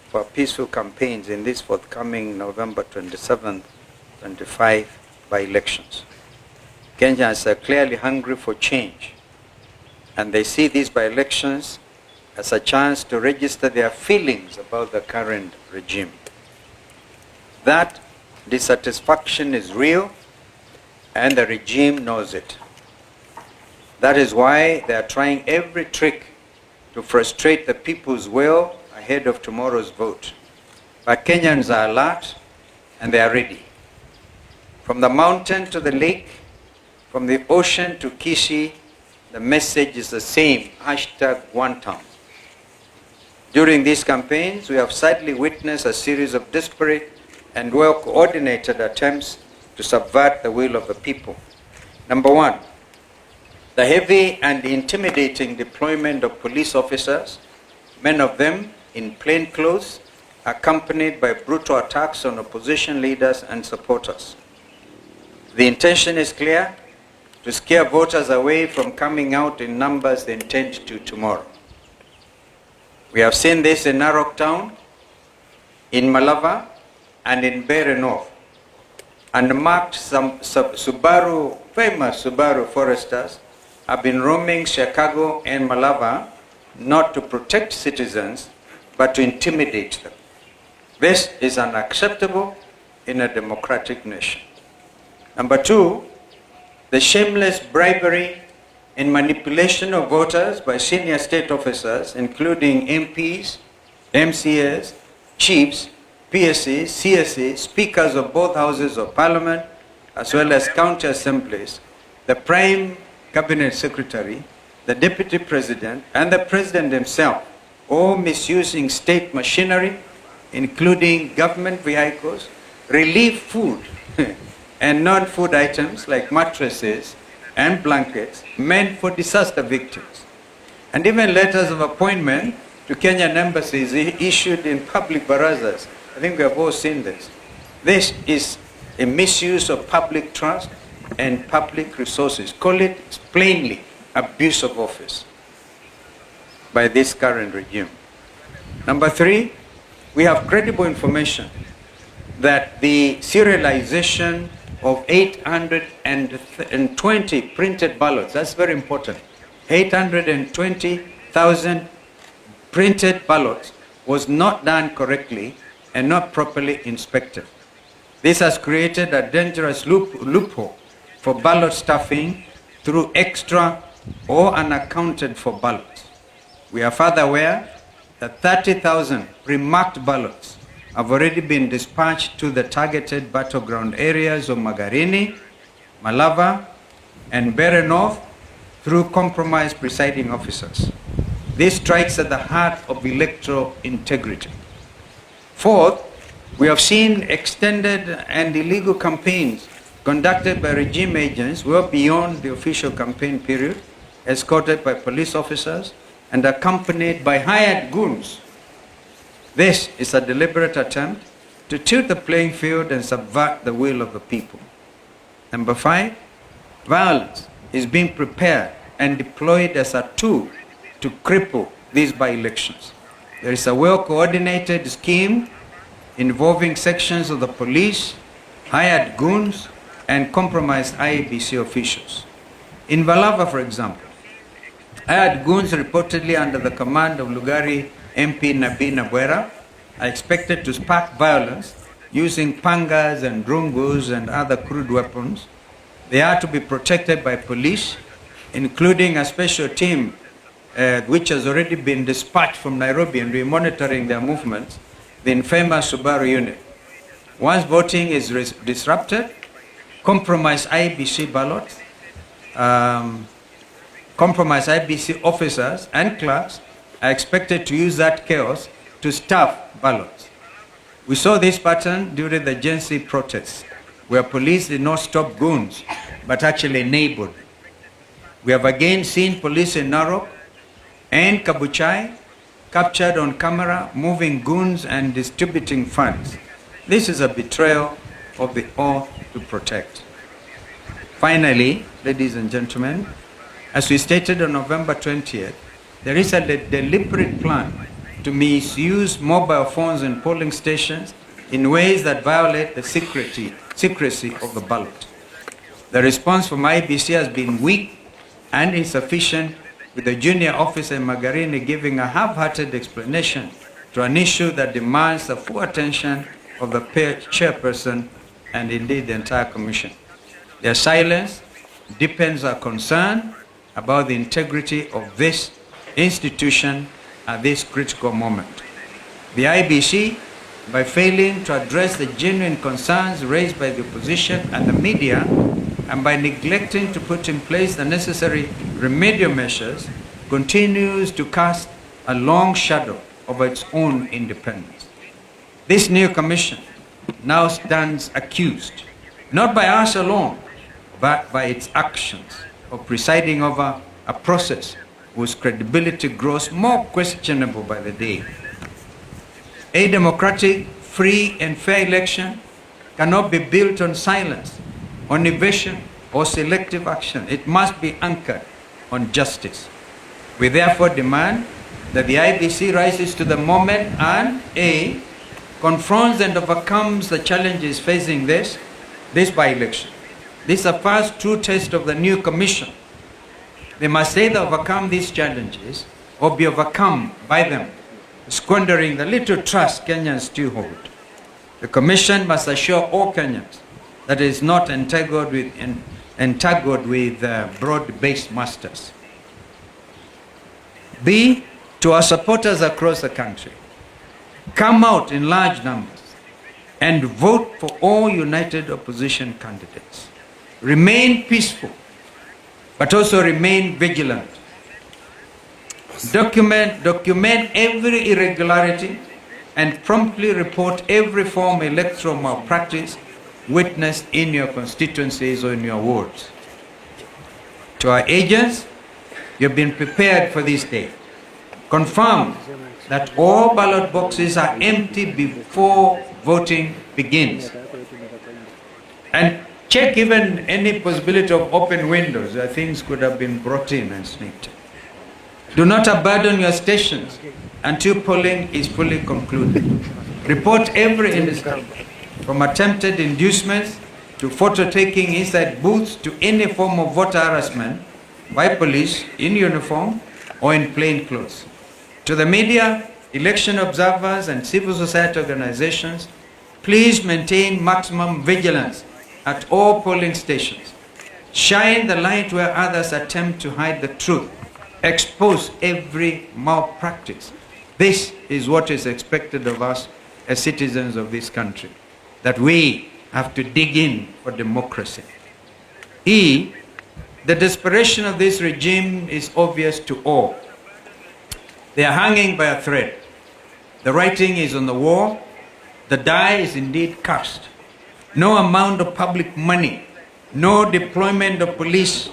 for peaceful campaigns in these forthcoming November 27th, 25 by-elections. Kenyans are clearly hungry for change, and they see these by-elections as a chance to register their feelings about the current regime. That dissatisfaction is real, and the regime knows it. That is why they are trying every trick to frustrate the people's will ahead of tomorrow's vote. But Kenyans are alert and they are ready. From the mountain to the lake, from the ocean to Kisii, the message is the same, #OneTown. During these campaigns, we have sadly witnessed a series of disparate and well-coordinated attempts to subvert the will of the people. Number one, the heavy and intimidating deployment of police officers, many of them in plain clothes, accompanied by brutal attacks on opposition leaders and supporters. The intention is clear: to scare voters away from coming out in numbers they intend to tomorrow. We have seen this in Narok Town, in Malava, and in Bere North. Unmarked famous Subaru foresters have been roaming Chicago and Malava not to protect citizens, but to intimidate them. This is unacceptable in a democratic nation. Number two, the shameless bribery and manipulation of voters by senior state officers, including MPs, MCAs, chiefs, PSAs, CSAs, speakers of both houses of parliament, as well as county assemblies, the prime cabinet secretary, the deputy president, and the president himself, all misusing state machinery, including government vehicles, relief food, and non-food items like mattresses and blankets meant for disaster victims, and even letters of appointment to Kenyan embassies issued in public barazas. I think we have all seen this. This is a misuse of public trust and public resources. Call it plainly abuse of office by this current regime. Number three, we have credible information that the serialization of 820 printed ballots, that's very important, 820,000 printed ballots was not done correctly and not properly inspected. This has created a dangerous loophole for ballot stuffing through extra or unaccounted for ballots. We are further aware that 30,000 pre-marked ballots have already been dispatched to the targeted battleground areas of Magarini, Malava, and Bere North through compromised presiding officers. This strikes at the heart of electoral integrity. Fourth, we have seen extended and illegal campaigns conducted by regime agents well beyond the official campaign period, escorted by police officers and accompanied by hired goons. This is a deliberate attempt to tilt the playing field and subvert the will of the people. Number five, violence is being prepared and deployed as a tool to cripple these by-elections. There is a well-coordinated scheme involving sections of the police, hired goons, and compromised IEBC officials. In Malava, for example, hired goons reportedly under the command of Lugari MP Nabi Nabwera are expected to spark violence using pangas and drungos and other crude weapons. They are to be protected by police, including a special team which has already been dispatched from Nairobi and we're monitoring their movements, the infamous Subaru unit. Once voting is disrupted, compromised IBC ballots, compromised IBC officers and clerks are expected to use that chaos to stuff ballots. We saw this pattern during the Gen Z protests, where police did not stop goons, but actually enabled. We have again seen police in Narok and Kabuchai captured on camera moving goons and distributing funds. This is a betrayal of the oath to protect. Finally, ladies and gentlemen, as we stated on November 20th, there is a deliberate plan to misuse mobile phones in polling stations in ways that violate the secrecy of the ballot. The response from IBC has been weak and insufficient, with the junior officer Magarini giving a half-hearted explanation to an issue that demands the full attention of the chairperson and indeed the entire commission. Their silence deepens our concern about the integrity of this institution at this critical moment. The IBC, by failing to address the genuine concerns raised by the opposition and the media, and by neglecting to put in place the necessary remedial measures, continues to cast a long shadow over its own independence. This new commission now stands accused, not by us alone, but by its actions of presiding over a process whose credibility grows more questionable by the day. A democratic, free and fair election cannot be built on silence, on evasion or selective action. It must be anchored on justice. We therefore demand that the IBC rises to the moment and A, confronts and overcomes the challenges facing this by-election. This is the first true test of the new commission. They must either overcome these challenges or be overcome by them, squandering the little trust Kenyans still hold. The commission must assure all Kenyans that it is not entangled with broad-based masters. B, to our supporters across the country, come out in large numbers and vote for all united opposition candidates. Remain peaceful, but also remain vigilant. Document every irregularity and promptly report every form of electoral malpractice witnessed in your constituencies or in your wards. To our agents, you've been prepared for this day. Confirm that all ballot boxes are empty before voting begins. And check even any possibility of open windows where things could have been brought in and sneaked in. Do not abandon your stations until polling is fully concluded. Report every incident, from attempted inducements to photo taking inside booths to any form of voter harassment by police in uniform or in plain clothes. To the media, election observers and civil society organizations, please maintain maximum vigilance at all polling stations. Shine the light where others attempt to hide the truth. Expose every malpractice. This is what is expected of us as citizens of this country, that we have to dig in for democracy. E, the desperation of this regime is obvious to all. They are hanging by a thread. The writing is on the wall. The die is indeed cast. No amount of public money, no deployment of police,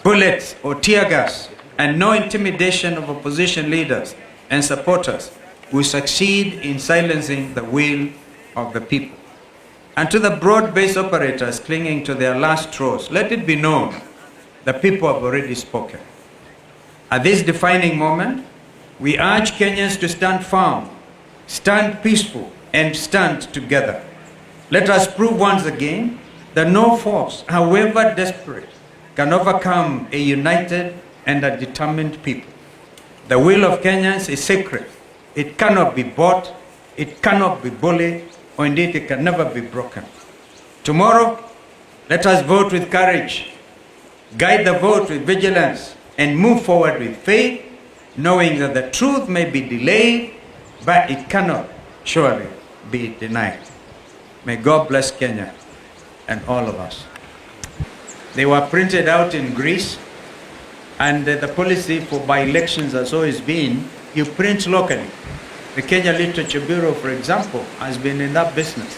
bullets or tear gas, and no intimidation of opposition leaders and supporters will succeed in silencing the will of the people. And to the broad-based operators clinging to their last straws, let it be known the people have already spoken. At this defining moment, we urge Kenyans to stand firm, stand peaceful, and stand together. Let us prove once again that no force, however desperate, can overcome a united and a determined people. The will of Kenyans is sacred. It cannot be bought, it cannot be bullied, or indeed it can never be broken. Tomorrow, let us vote with courage, guide the vote with vigilance, and move forward with faith, knowing that the truth may be delayed, but it cannot surely be denied. May God bless Kenya and all of us. They were printed out in Greece, and the policy for by-elections has always been, you print locally. The Kenya Literature Bureau, for example, has been in that business.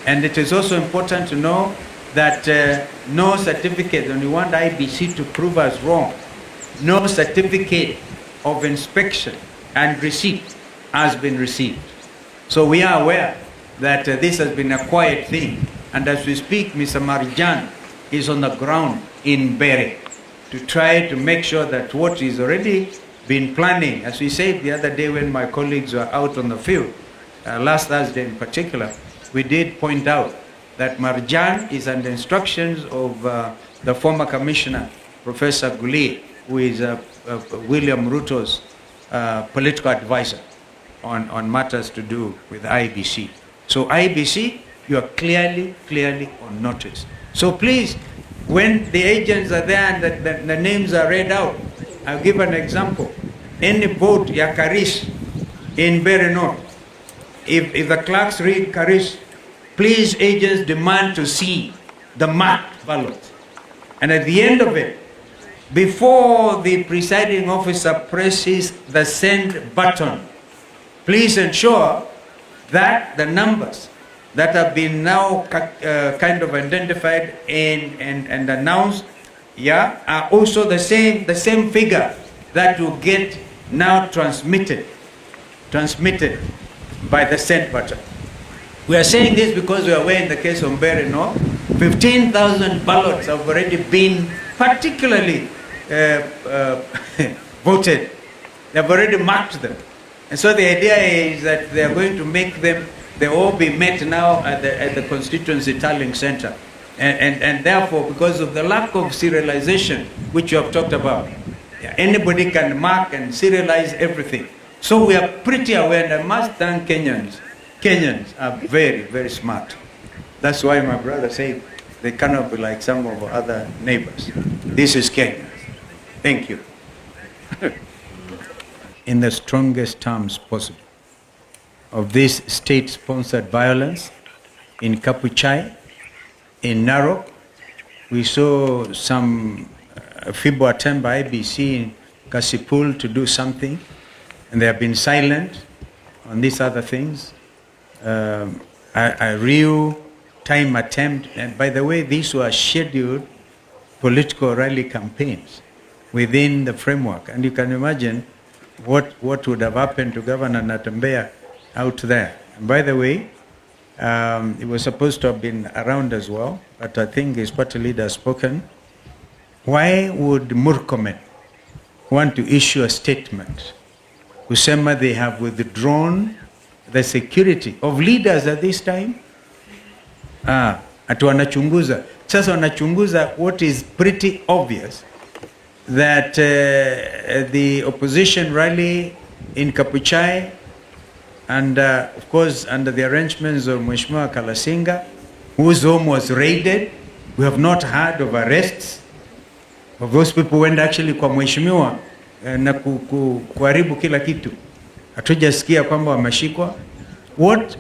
And it is also important to know that no certificate, and we want IBC to prove us wrong, no certificate of inspection and receipt has been received. So we are aware that this has been a quiet thing. And as we speak, Mr. Marijan is on the ground in Bere to try to make sure that what is already been planning, as we said the other day when my colleagues were out on the field, last Thursday in particular, we did point out that Marjan is under instructions of the former commissioner, Professor Guli, who is William Ruto's political advisor on matters to do with IBC. So IBC, you are clearly on notice. So please, when the agents are there and the names are read out, I'll give an example. Any vote ya Karish in Bereno, if the clerks read Karish, please agents demand to see the marked ballot. And at the end of it, before the presiding officer presses the send button, please ensure that the numbers that have been now kind of identified and announced, are also the same figure that will get now transmitted by the send button. We are saying this because we are aware in the case of Mbereno, 15,000 ballots have already been particularly voted. They have already marked them. And so the idea is that they are going to make them, they all be met now at the constituency tallying center. And therefore, because of the lack of serialization, which you have talked about, anybody can mark and serialize everything. So we are pretty aware, and I must thank Kenyans. Kenyans are very smart. That's why my brother said they cannot be like some of our other neighbors. This is Kenya. Thank you. In the strongest terms possible of this state-sponsored violence in Kapuchai, in Narok, we saw some feeble attempt by IBC in Kasipul to do something, and they have been silent on these other things. A real time attempt, and by the way, these were scheduled political rally campaigns within the framework, and you can imagine what would have happened to Governor Natembeya out there. And by the way, it was supposed to have been around as well, but I think his party leader has spoken. Why would Murkomen want to issue a statement kusema they have withdrawn the security of leaders at this time? Atu wanachunguza. Sasa wanachunguza what is pretty obvious, that the opposition rally in Kapuchai, and of course under the arrangements of Mheshimiwa Kalasinga, whose home was raided, we have not heard of arrests of those people who went actually kwa Mheshimiwa na kuharibu kila kitu. Hatujasikia kwamba wameshikwa. What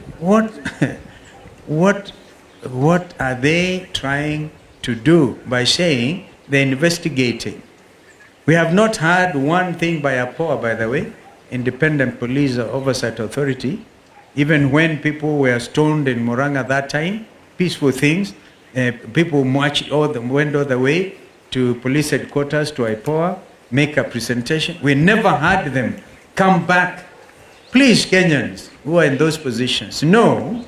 are they trying to do by saying they're investigating? We have not heard one thing by APOA, by the way, Independent Police Oversight Authority. Even when people were stoned in Murang'a that time, peaceful things, people went all the way to police headquarters, to IPOA, make a presentation. We never heard them come back. Please, Kenyans who are in those positions, know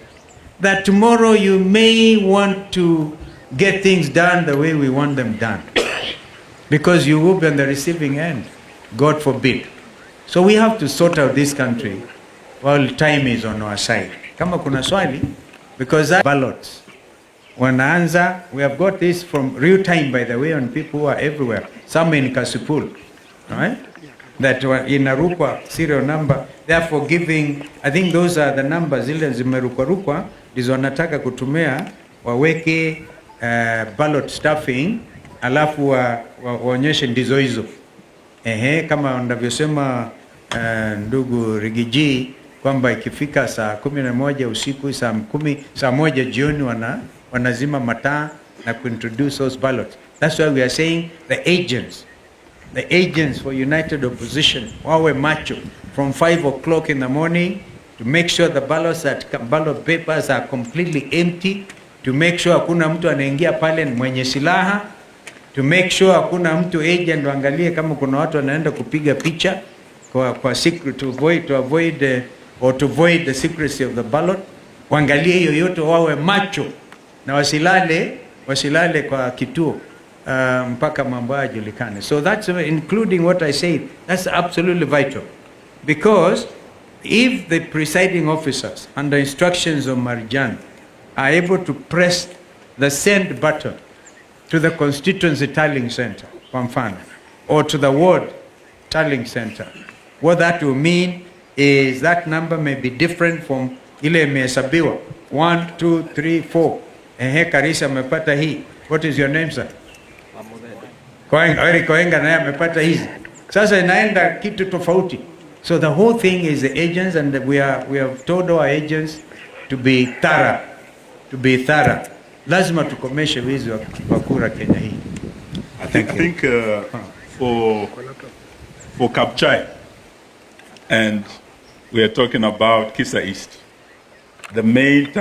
that tomorrow you may want to get things done the way we want them done. Because you will be on the receiving end, God forbid. So we have to sort out this country while time is on our side. Kama kuna swali, because that ballots, wanaanza, we have got this from real time, by the way, on people who are everywhere. Some in Kasipul, right? That were in Arukwa serial number, therefore giving, I think those are the numbers, zile zimerukwa, ndizo wanataka kutumia, waweke ballot stuffing, alafu waonyeshe ndizo hizo. Kama wanavyosema ndugu Rigiji, kwamba ikifika saa 11 usiku, saa 1 jioni wanazima mataa na kuintroduce those ballots. That's why we are saying the agents for United Opposition, wawe macho from 5 o'clock in the morning to make sure the ballot papers are completely empty, to make sure hakuna mtu anaingia pale mwenye silaha, to make sure hakuna mtu agent waangalie kama kuna watu wanaenda kupiga picha kwa secret, to avoid the secrecy of the ballot. Waangalie hiyo yote, wawe macho na wasilale kwa kituo. mpaka mambo yajulikane. So that's including what I said. That's absolutely vital, because if the presiding officers, under instructions of Marjan, are able to press the send button to the constituency tallying center, kwa mfano, or to the ward tallying center, what that will mean is that number may be different from ile imehesabiwa 1 2 3 4. Ehe, Karisa amepata hii. What is your name, sir? Koenga naye amepata hizi. Sasa inaenda kitu tofauti. So the whole thing is the agents, and we have told our agents to be thorough. To be thorough. Lazima tukomeshe wizi wa kura Kenya hii. I think for Kapchai, and we are talking about Kisa East, the main